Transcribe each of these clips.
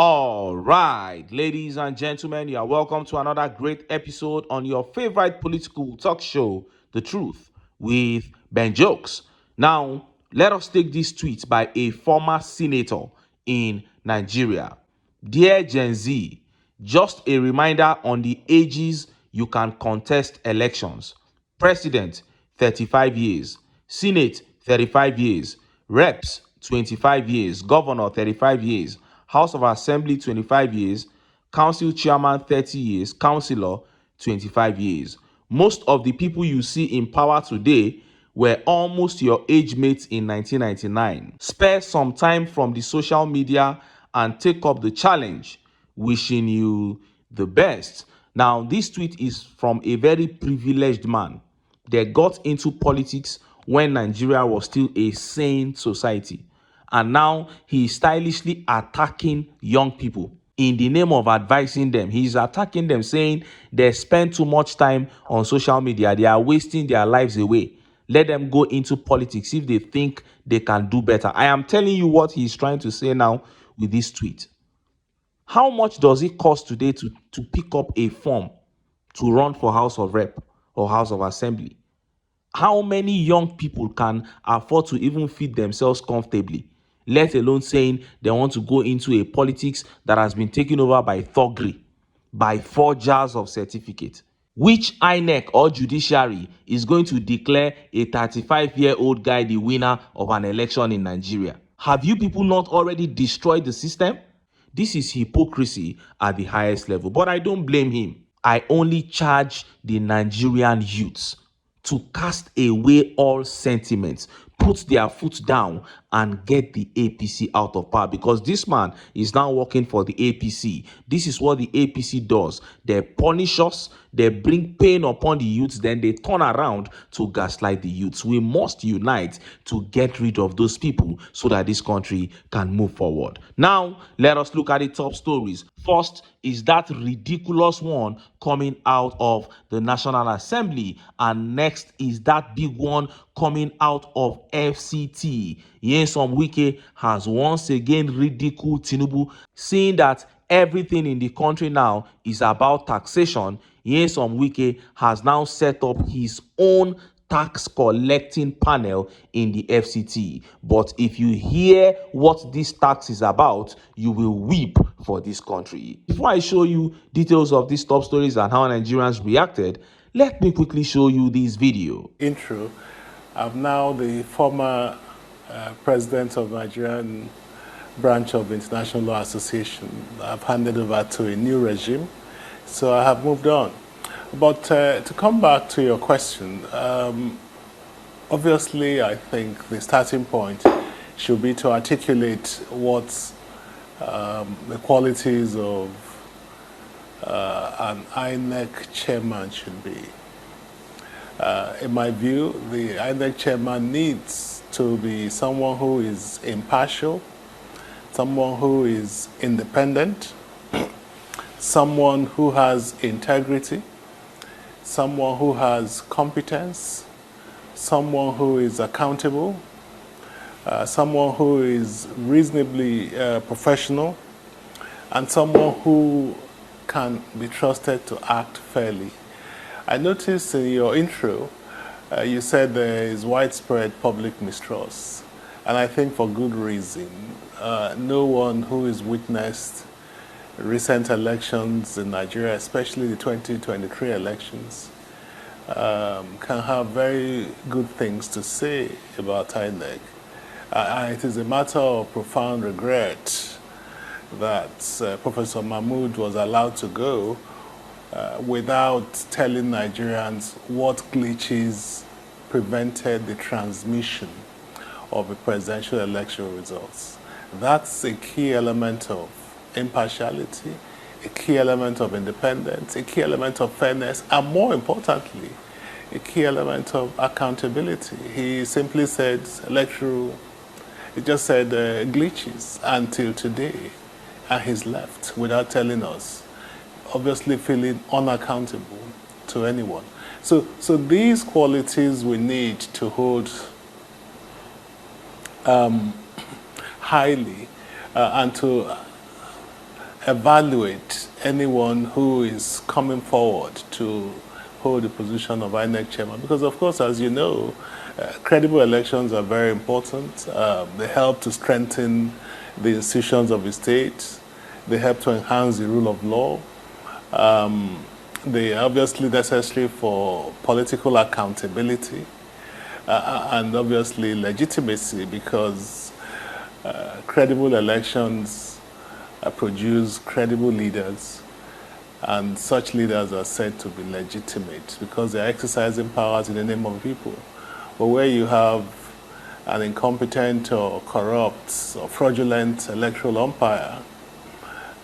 All right, ladies and gentlemen, you are welcome to another great episode on your favorite political talk show, The Truth, with Ben Jokes. Now, let us take this tweet by a former senator in Nigeria. Dear Gen Z, just a reminder on the ages you can contest elections. President, 35 years. Senate, 35 years. Reps, 25 years. Governor, 35 years. House of Assembly, 25 years. Council chairman, 30 years. Councillor, 25 years. Most of the people you see in power today were almost your age mates in 1999. Spare some time from the social media and take up the challenge. Wishing you the best. Now, this tweet is from a very privileged man. They got into politics when Nigeria was still a sane society. And now he is stylishly attacking young people in the name of advising them. He's attacking them, saying they spend too much time on social media. They are wasting their lives away. Let them go into politics if they think they can do better. I am telling you what he's trying to say now with this tweet. How much does it cost today to pick up a form to run for House of Rep or House of Assembly? How many young people can afford to even feed themselves comfortably, let alone saying they want to go into a politics that has been taken over by thuggery, by forgers of certificate? Which INEC or judiciary is going to declare a 35-year-old guy the winner of an election in Nigeria? Have you people not already destroyed the system? This is hypocrisy at the highest level, but I don't blame him. I only charge the Nigerian youths to cast away all sentiments, put their foot down, and get the APC out of power, because this man is now working for the APC. This is what the APC does. They punish us, they bring pain upon the youths, then they turn around to gaslight the youths. We must unite to get rid of those people so that this country can move forward. Now, let us look at the top stories. First is that ridiculous one coming out of the National Assembly, and next is that big one coming out of FCT. Nyesom WIKE has once again ridiculed Tinubu, saying that everything in the country now is about taxation. Nyesom WIKE has now set up his own tax collecting panel in the FCT. But if you hear what this tax is about, you will weep for this country. Before I show you details of these top stories and how Nigerians reacted, let me quickly show you this video. Intro. I'm now the former president of Nigerian branch of the International Law Association. I've handed over to a new regime, so I have moved on. But to come back to your question, obviously I think the starting point should be to articulate what the qualities of an INEC chairman should be. In my view, the INEC chairman needs to be someone who is impartial, someone who is independent, someone who has integrity, someone who has competence, someone who is accountable, someone who is reasonably professional, and someone who can be trusted to act fairly. I noticed in your intro, you said there is widespread public mistrust, and I think for good reason. No one who has witnessed recent elections in Nigeria, especially the 2023 elections, can have very good things to say about INEC. It is a matter of profound regret that Professor Mahmood was allowed to go without telling Nigerians what glitches prevented the transmission of the presidential election results. That's a key element of impartiality, a key element of independence, a key element of fairness, and more importantly, a key element of accountability. He simply said he just said glitches until today, and he's left without telling us, obviously feeling unaccountable to anyone. So these qualities we need to hold highly and to evaluate anyone who is coming forward to hold the position of INEC chairman? Because, of course, as you know, credible elections are very important. They help to strengthen the institutions of the state. They help to enhance the rule of law. They are obviously necessary for political accountability and obviously legitimacy, because credible elections produce credible leaders, and such leaders are said to be legitimate because they are exercising powers in the name of people. But where you have an incompetent or corrupt or fraudulent electoral umpire,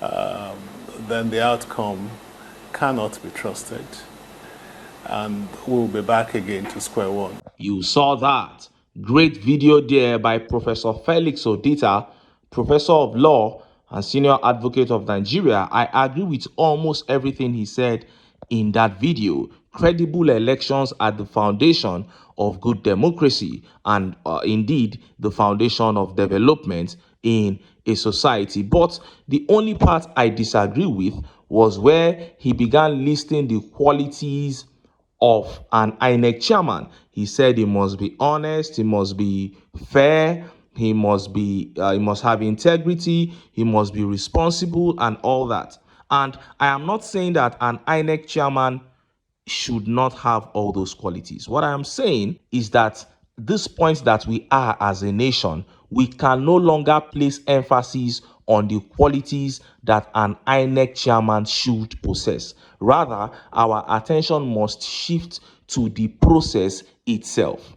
then the outcome cannot be trusted. And we'll be back again to square one. You saw that. Great video there by Professor Felix Odita, Professor of Law and Senior Advocate of Nigeria. I agree with almost everything he said in that video. Credible elections are the foundation of good democracy and indeed the foundation of development in a society. But the only part I disagree with was where he began listing the qualities of an INEC chairman. He said he must be honest, he must be fair, he must have integrity, he must be responsible and all that. And I am not saying that an INEC chairman should not have all those qualities. What I am saying is that this point that we are as a nation, we can no longer place emphasis on the qualities that an INEC chairman should possess. Rather, our attention must shift to the process itself.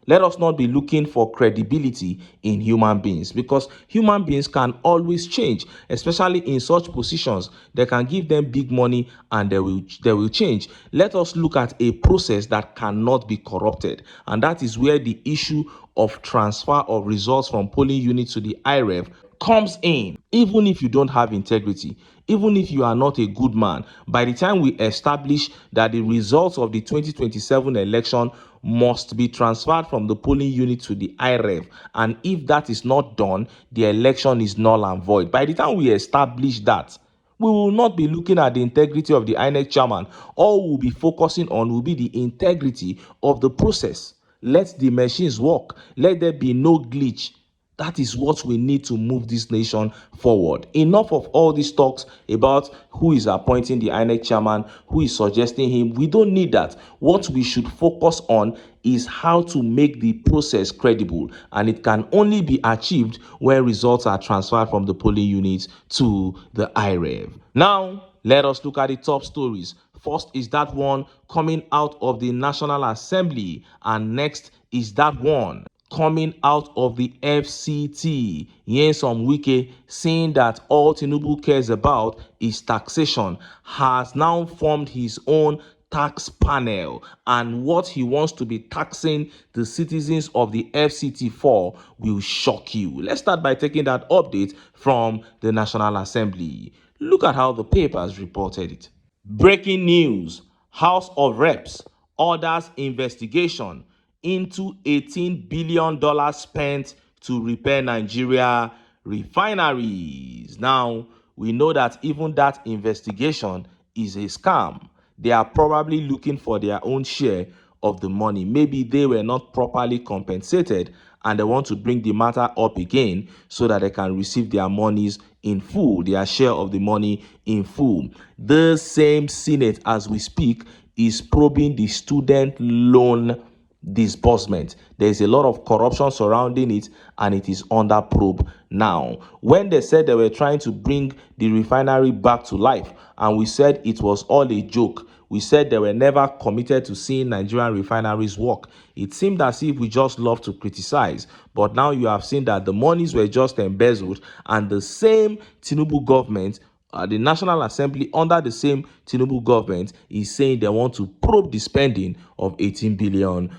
Let us not be looking for credibility in human beings, because human beings can always change, especially in such positions. They can give them big money and they will change. Let us look at a process that cannot be corrupted, and that is where the issue of transfer of results from polling units to the IREV comes in. Even if you don't have integrity, even if you are not a good man, by the time we establish that the results of the 2027 election must be transferred from the polling unit to the IREV, and if that is not done, the election is null and void. By the time we establish that, we will not be looking at the integrity of the INEC chairman. All we'll be focusing on will be the integrity of the process. Let the machines work. Let there be no glitch. That is what we need to move this nation forward. Enough of all these talks about who is appointing the INEC chairman, who is suggesting him. We don't need that. What we should focus on is how to make the process credible, and it can only be achieved when results are transferred from the polling units to the IREV. Now, let us look at the top stories. First is that one coming out of the National Assembly, and next is that one coming out of the FCT. Nyesom WIKE, saying that all Tinubu cares about is taxation, has now formed his own tax panel, and what he wants to be taxing the citizens of the FCT for will shock you. Let's start by taking that update from the National Assembly. Look at how the papers reported it. Breaking news: House of Reps orders investigation into $18 billion spent to repair Nigeria refineries. Now, we know that even that investigation is a scam. They are probably looking for their own share of the money. Maybe they were not properly compensated and they want to bring the matter up again so that they can receive their monies in full, their share of the money in full. The same Senate, as we speak, is probing the student loan disbursement. There is a lot of corruption surrounding it, and it is under probe now. When they said they were trying to bring the refinery back to life, and we said it was all a joke, we said they were never committed to seeing Nigerian refineries work. It seemed as if we just love to criticize, but now you have seen that the monies were just embezzled, and the same Tinubu government, the National Assembly under the same Tinubu government, is saying they want to probe the spending of $18 billion.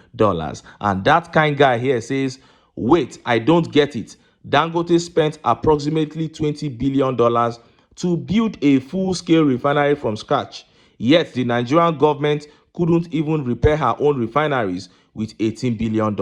And that kind guy here says, wait, I don't get it. Dangote spent approximately $20 billion to build a full-scale refinery from scratch. Yet the Nigerian government couldn't even repair her own refineries with $18 billion.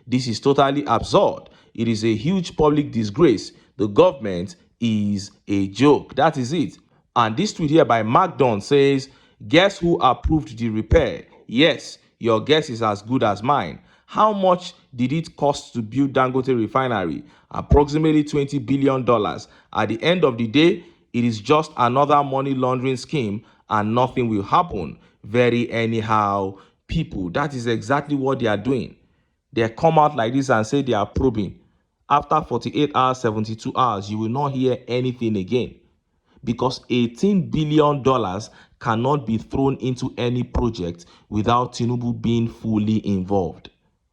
This is totally absurd. It is a huge public disgrace. The government is a joke. That is it. And this tweet here by Mark Dunn says, guess who approved the repair? Yes, your guess is as good as mine. How much did it cost to build Dangote refinery? Approximately $20 billion. At the end of the day, it is just another money laundering scheme and nothing will happen. Very anyhow people. That is exactly what they are doing. They come out like this and say they are probing. After 48 hours, 72 hours, you will not hear anything again, because $18 billion cannot be thrown into any project without Tinubu being fully involved.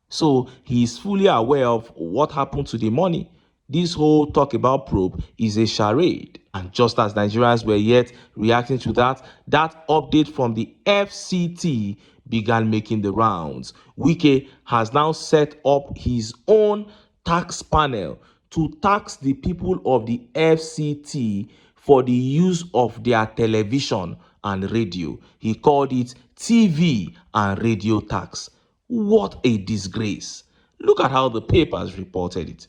So he is fully aware of what happened to the money. This whole talk about probe is a charade. And just as Nigerians were yet reacting to that, that update from the FCT began making the rounds. WIKE has now set up his own tax panel to tax the people of the FCT for the use of their television and radio. He called it TV and radio tax. What a disgrace. Look at how the papers reported it.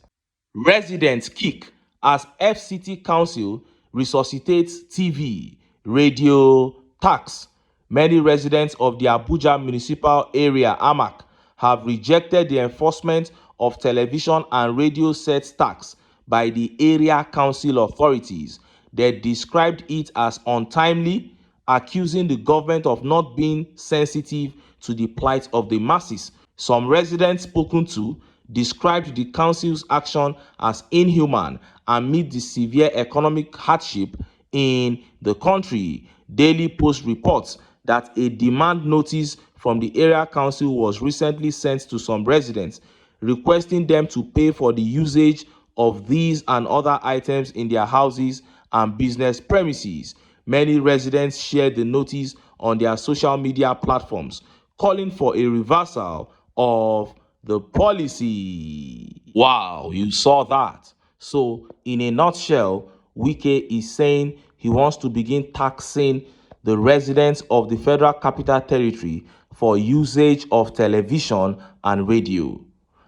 Residents kick as FCT Council resuscitates TV, radio tax. Many residents of the Abuja municipal area, AMAC, have rejected the enforcement of television and radio sets tax by the area council authorities. They described it as untimely, accusing the government of not being sensitive to the plight of the masses. Some residents spoken to described the council's action as inhuman amid the severe economic hardship in the country. Daily Post reports that a demand notice from the area council was recently sent to some residents, requesting them to pay for the usage of these and other items in their houses and business premises. Many residents shared the notice on their social media platforms, calling for a reversal of the policy. Wow, you saw that. So, in a nutshell, WIKE is saying he wants to begin taxing the residents of the Federal Capital Territory for usage of television and radio.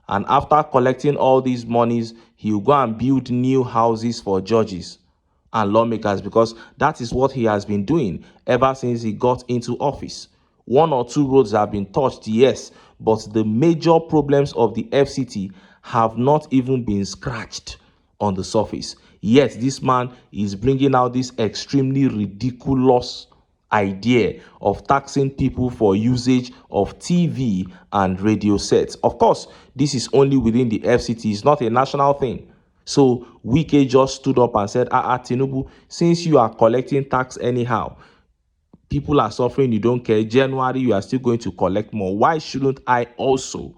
And after collecting all these monies, he'll go and build new houses for judges and lawmakers, because that is what he has been doing ever since he got into office. One or two roads have been touched, yes, but the major problems of the FCT have not even been scratched on the surface. Yet this man is bringing out this extremely ridiculous idea of taxing people for usage of TV and radio sets. Of course, this is only within the FCT. It's not a national thing. So WIKE just stood up and said, Tinubu, since you are collecting tax anyhow, people are suffering, you don't care. January, you are still going to collect more. Why shouldn't I also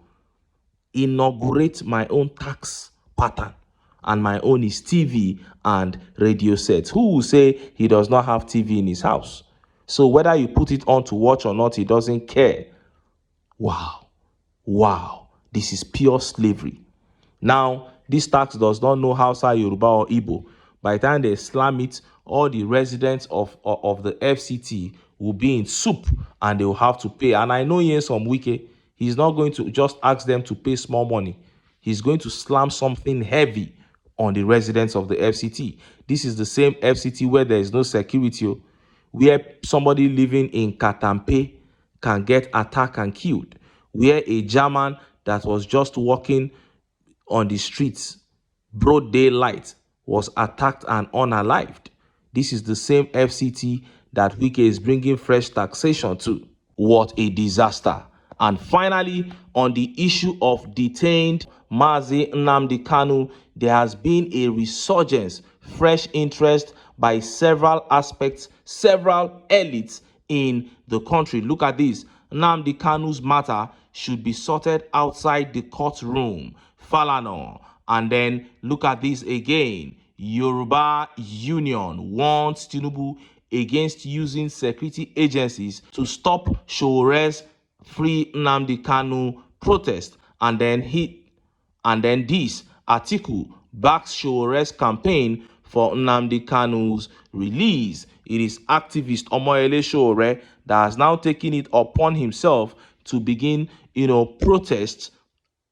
inaugurate my own tax pattern? And my own is TV and radio sets. Who will say he does not have TV in his house? So whether you put it on to watch or not, he doesn't care. Wow. Wow. This is pure slavery. Now, this tax does not know Hausa, Yoruba, or Igbo. By the time they slam it, all the residents of the FCT will be in soup and they will have to pay. And I know here some WIKE, he's not going to just ask them to pay small money. He's going to slam something heavy on the residents of the FCT. This is the same FCT where there is no security, where somebody living in Katampe can get attacked and killed, where a German that was just walking on the streets, broad daylight, was attacked and unalived. This is the same FCT that WIKE is bringing fresh taxation to. What a disaster. And finally, on the issue of detained Mazi Nnamdi Kanu, there has been a resurgence, fresh interest by several aspects, several elites in the country. Look at this. Nnamdi Kanu's matter should be sorted outside the courtroom. Falana. And then look at this again. Yoruba Union warns Tinubu against using security agencies to stop Shore's Free Nnamdi Kanu protest. And then this article backs Shore's campaign for Nnamdi Kanu's release. It is activist Omoyele Shore that has now taken it upon himself to begin, protests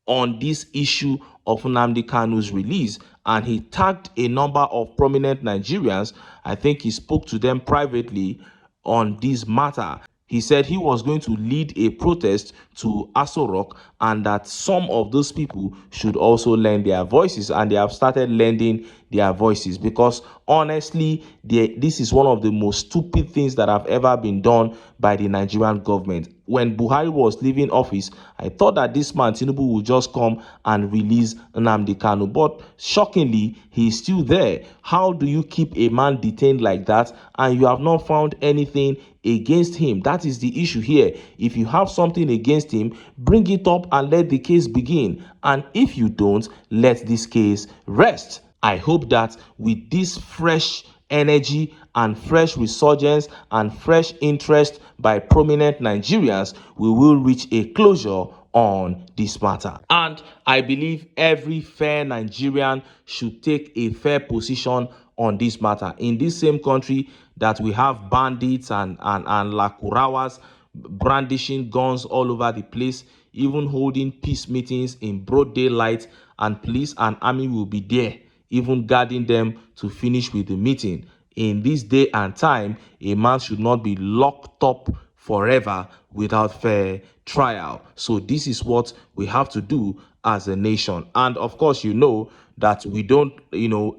on this issue of Nnamdi Kanu's release, and he tagged a number of prominent Nigerians. I think he spoke to them privately on this matter. He said he was going to lead a protest to Aso Rock, and that some of those people should also lend their voices, and they have started lending their voices because honestly, this is one of the most stupid things that have ever been done by the Nigerian government. When Buhari was leaving office, I thought that this man Tinubu would just come and release Nnamdi Kanu, but shockingly, he is still there. How do you keep a man detained like that and you have not found anything against him? That is the issue here. If you have something against him, bring it up and let the case begin. And if you don't, let this case rest. I hope that with this fresh energy and fresh resurgence and fresh interest by prominent Nigerians, we will reach a closure on this matter. And I believe every fair Nigerian should take a fair position on this matter. In this same country that we have bandits and lakurawas brandishing guns all over the place, even holding peace meetings in broad daylight, and police and army will be there even guarding them to finish with the meeting. In this day and time, a man should not be locked up forever without fair trial. So this is what we have to do as a nation. And of course, you know that we don't,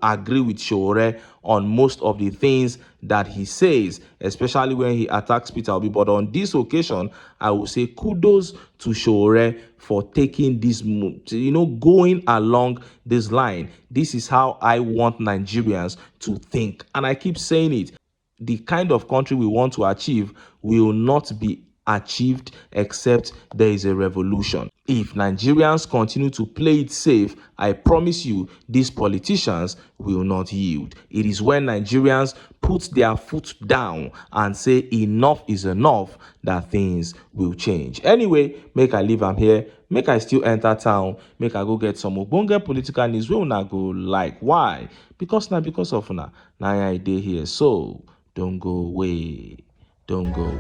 agree with Shore on most of the things that he says, especially when he attacks Peter Obi. But on this occasion, I will say kudos to Shore for taking this, going along this line. This is how I want Nigerians to think. And I keep saying it. The kind of country we want to achieve will not be achieved except there is a revolution. If Nigerians continue to play it safe, I promise you, these politicians will not yield. It is when Nigerians put their foot down and say enough is enough that things will change. Anyway, make I leave am here. Make I still enter town. Make I go get some ogbonge political news wey una go like. Why? Because of una. Na I dey here. So don't go away. Don't go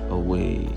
away.